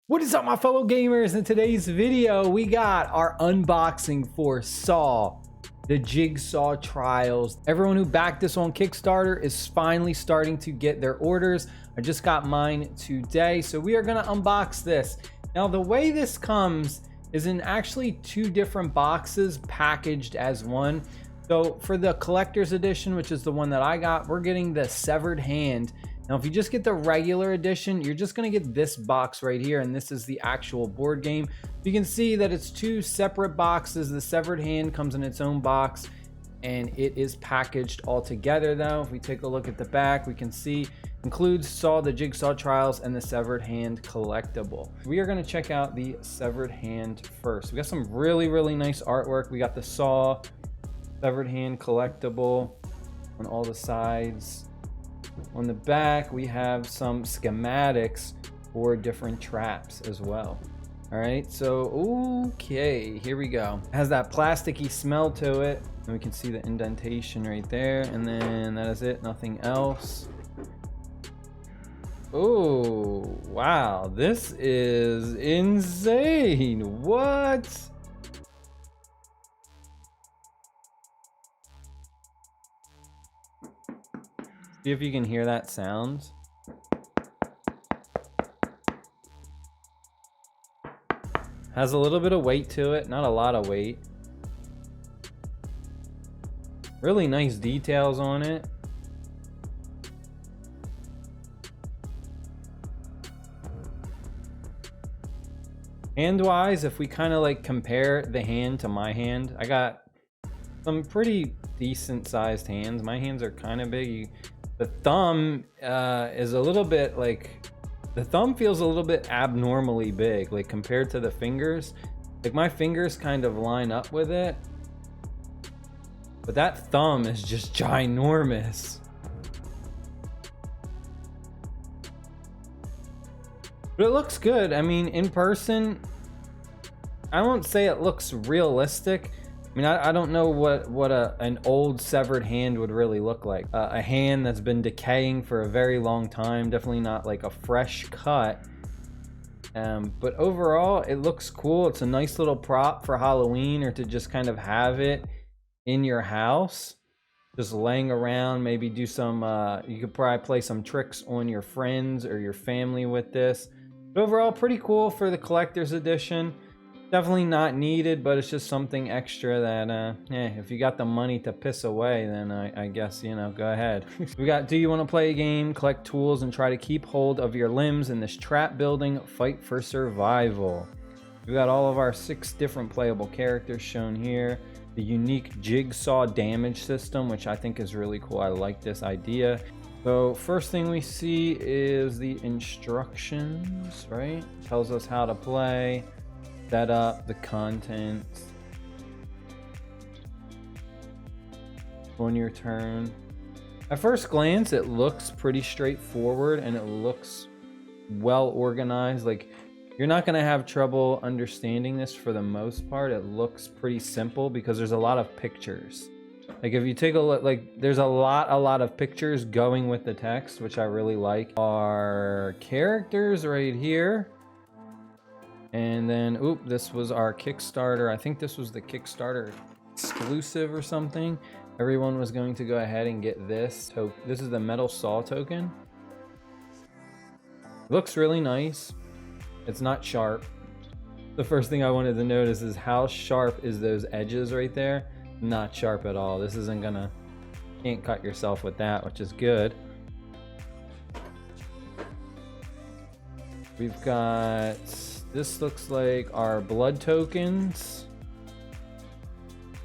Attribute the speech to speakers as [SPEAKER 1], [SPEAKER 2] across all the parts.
[SPEAKER 1] What is up, my fellow gamers? In today's video, we got our unboxing for Saw, the Jigsaw Trials. Everyone who backed this on Kickstarter is finally starting to get their orders. I just got mine today, so we are gonna unbox this. Now, the way this comes is in actually two different boxes packaged as one. So for the collector's edition, which is the one that I got, we're getting the severed hand. Now, if you just get the regular edition, you're just gonna get this box right here, and this is the actual board game. You can see that it's two separate boxes. The severed hand comes in its own box, and it is packaged all together though. If we take a look at the back, we can see includes Saw, the Jigsaw Trials, and the severed hand collectible. We are gonna check out the severed hand first. We got some really nice artwork. We got the Saw severed hand collectible on all the sides. On the back, we have some schematics for different traps as well. All right, so okay, here we go. It has that plasticky smell to it, and we can see the indentation right there, and then that is it, nothing else. Oh wow, this is insane. What? See if you can hear that sound. Has a little bit of weight to it, not a lot of weight. Really nice details on it. Hand-wise, if we kind of like compare the hand to my hand, I got some pretty decent sized hands. My hands are kind of big. The thumb is a little bit like, the thumb feels a little bit abnormally big, like compared to the fingers. Like my fingers kind of line up with it, but that thumb is just ginormous. But it looks good. I mean, in person, I won't say it looks realistic. I mean, I don't know what an old severed hand would really look like. A hand that's been decaying for a very long time. Definitely not like a fresh cut. But overall, it looks cool. It's a nice little prop for Halloween, or to just kind of have it in your house. Just laying around, maybe do some, you could probably play some tricks on your friends or your family with this. But overall, pretty cool for the collector's edition. Definitely not needed, but it's just something extra that, if you got the money to piss away, then I guess, you know, go ahead. We got, do you want to play a game, collect tools, and try to keep hold of your limbs in this trap building, fight for survival. We got all of our 6 different playable characters shown here. The unique Jigsaw damage system, which I think is really cool. I like this idea. So first thing we see is the instructions, right? Tells us how to play. Set up the content on your turn. At first glance, it looks pretty straightforward and it looks well organized. Like, you're not going to have trouble understanding this for the most part. It looks pretty simple because there's a lot of pictures. Like, if you take a look, like, there's a lot of pictures going with the text, which I really like. Our characters right here. And then, this was our Kickstarter. I think this was the Kickstarter exclusive or something. Everyone was going to go ahead and get this. This is the metal saw token. Looks really nice. It's not sharp. The first thing I wanted to notice is how sharp is those edges right there. Not sharp at all. This isn't gonna, can't cut yourself with that, which is good. We've got, this looks like our blood tokens.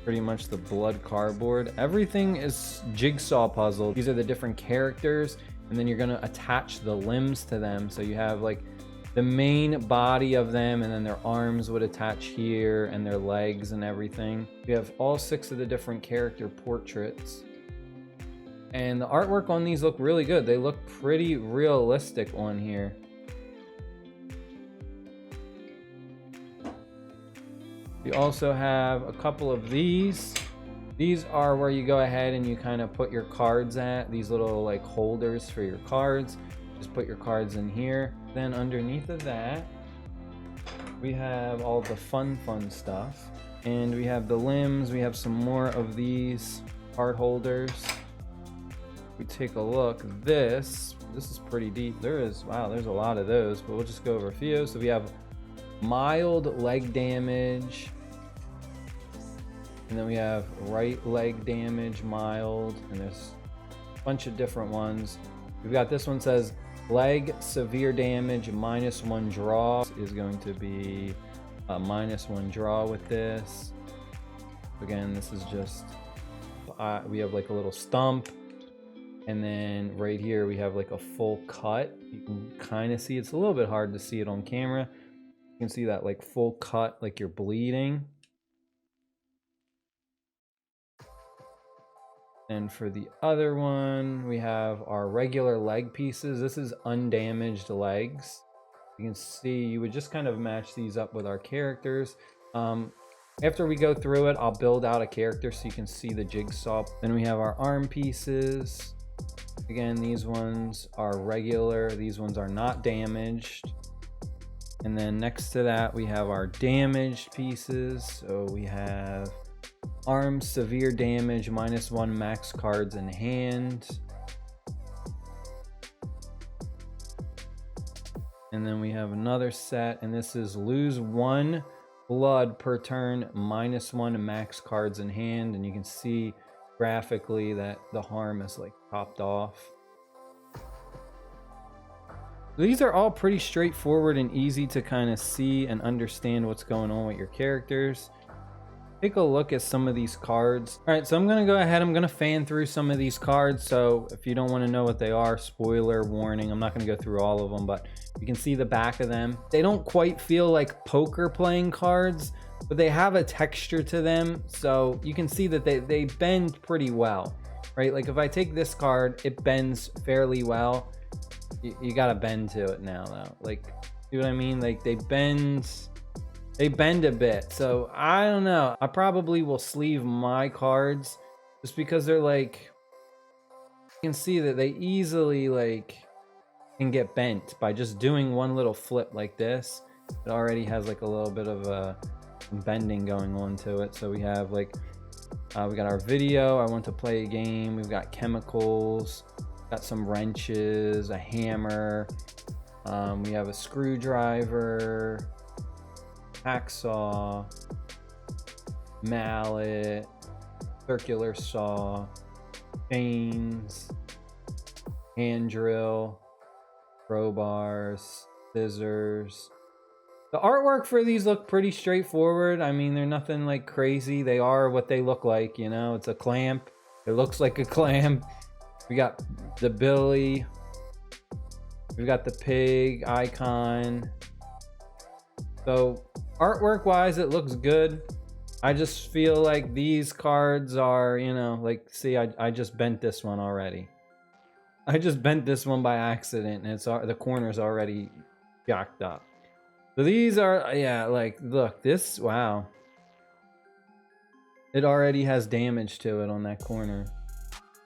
[SPEAKER 1] Pretty much the blood cardboard. Everything is jigsaw puzzle. These are the different characters, and then you're gonna attach the limbs to them. So you have like the main body of them, and then their arms would attach here, and their legs and everything. We have all 6 of the different character portraits. And the artwork on these look really good. They look pretty realistic on here. We also have a couple of these. These are where you go ahead and you kind of put your cards at. These little like holders for your cards. Just put your cards in here. Then underneath of that, We have all the fun stuff. And we have the limbs. We have some more of these card holders. We take a look. This is pretty deep. Wow, there's a lot of those, but we'll just go over a few. So we have mild leg damage. And then we have right leg damage, mild, and there's a bunch of different ones. We've got this one says leg severe damage, -1 draw is going to be a -1 draw with this. Again, this is just, we have like a little stump. And then right here, we have like a full cut. You can kind of see, it's a little bit hard to see it on camera. You can see that like full cut, like you're bleeding. And for the other one, we have our regular leg pieces. This is undamaged legs. You can see, you would just kind of match these up with our characters. After we go through it, I'll build out a character so you can see the jigsaw. Then we have our arm pieces. Again, these ones are regular. These ones are not damaged. And then next to that, we have our damaged pieces. So we have arm severe damage, -1 max cards in hand. And then we have another set, and this is lose 1 blood per turn, -1 max cards in hand. And you can see graphically that the harm is like topped off. These are all pretty straightforward and easy to kind of see and understand what's going on with your characters. Take a look at some of these cards. All right, so I'm gonna go ahead, I'm gonna fan through some of these cards. So if you don't want to know what they are, spoiler warning, I'm not gonna go through all of them, but you can see the back of them. They don't quite feel like poker playing cards, but they have a texture to them. So you can see that they bend pretty well, right? Like if I take this card, it bends fairly well. You gotta bend to it now though. Like, see what I mean? Like they bend a bit. So I don't know, I probably will sleeve my cards just because they're like, you can see that they easily like can get bent by just doing one little flip like this. It already has like a little bit of a bending going on to it. So we have like we got our video, I want to play a game, we've got chemicals, got some wrenches, a hammer, we have a screwdriver, hacksaw, mallet, circular saw, chains, hand drill, crowbars, scissors. The artwork for these look pretty straightforward. I mean, they're nothing like crazy. They are what they look like, you know. It's a clamp. It looks like a clamp. We got the Billy. We've got the pig icon. So artwork wise, it looks good. I just feel like these cards are, you know, like, see, I just bent this one already. I just bent this one by accident, and it's the corner's already jacked up. So these are, yeah, like, look, this, wow. It already has damage to it on that corner.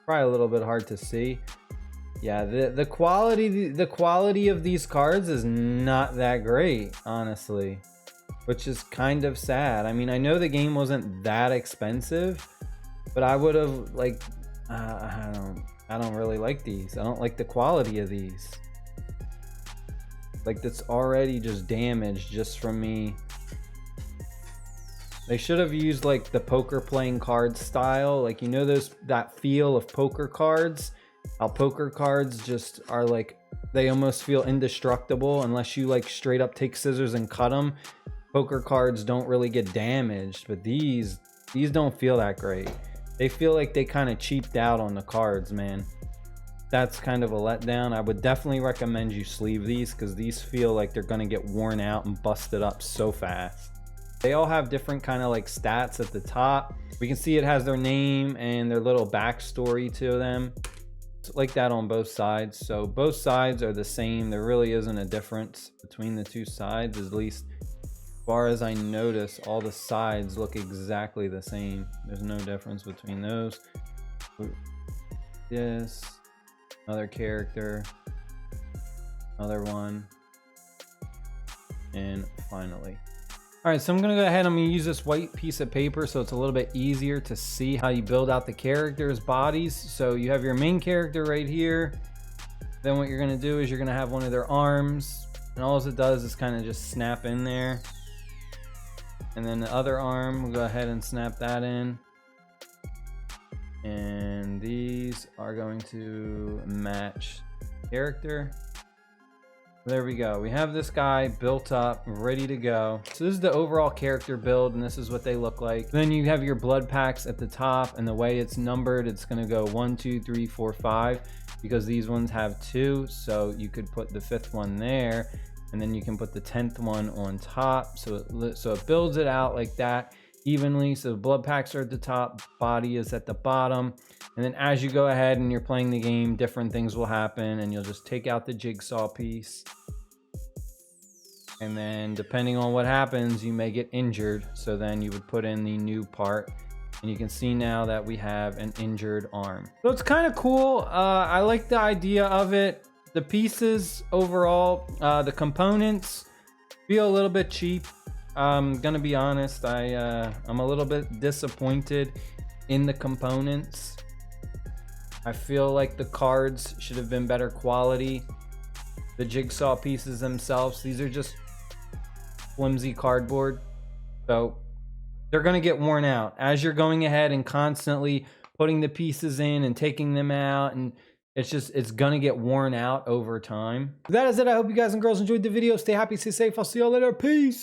[SPEAKER 1] Probably a little bit hard to see. Yeah, the quality of these cards is not that great, honestly, which is kind of sad. I mean, I know the game wasn't that expensive, but I would have like, I don't really like these. I don't like the quality of these. Like, that's already just damaged just from me. They should have used like the poker playing card style, like, you know, that feel of poker cards. How poker cards just are like, they almost feel indestructible unless you like straight up take scissors and cut them. Poker cards don't really get damaged, but these don't feel that great. They feel like they kind of cheaped out on the cards, man. That's kind of a letdown. I would definitely recommend you sleeve these because these feel like they're gonna get worn out and busted up so fast. They all have different kind of like stats at the top. We can see it has their name and their little backstory to them. It's like that on both sides. So both sides are the same. There really isn't a difference between the two sides, at least as far as I notice. All the sides look exactly the same. There's no difference between those. This, another character, another one. And finally. All right, so I'm gonna go ahead, I'm gonna use this white piece of paper so it's a little bit easier to see how you build out the characters' bodies. So you have your main character right here. Then what you're gonna do is you're gonna have one of their arms, and all it does is kind of just snap in there. And then the other arm, we'll go ahead and snap that in. And these are going to match character. There we go. We have this guy built up, ready to go. So this is the overall character build, and this is what they look like. Then you have your blood packs at the top, and the way it's numbered, it's gonna go 1, 2, 3, 4, 5, because these ones have 2. So you could put the 5th one there, and then you can put the 10th one on top. So it builds it out like that evenly. So the blood packs are at the top, body is at the bottom. And then as you go ahead and you're playing the game, different things will happen, and you'll just take out the jigsaw piece. And then depending on what happens, you may get injured. So then you would put in the new part, and you can see now that we have an injured arm. So it's kind of cool. I like the idea of it. The pieces overall, the components feel a little bit cheap. I'm gonna be honest, I'm a little bit disappointed in the components. I feel like the cards should have been better quality. The jigsaw pieces themselves, these are just flimsy cardboard, so they're gonna get worn out as you're going ahead and constantly putting the pieces in and taking them out, and it's gonna get worn out over time. That is it. I hope you guys and girls enjoyed the video. Stay happy, stay safe. I'll see y'all later. Peace.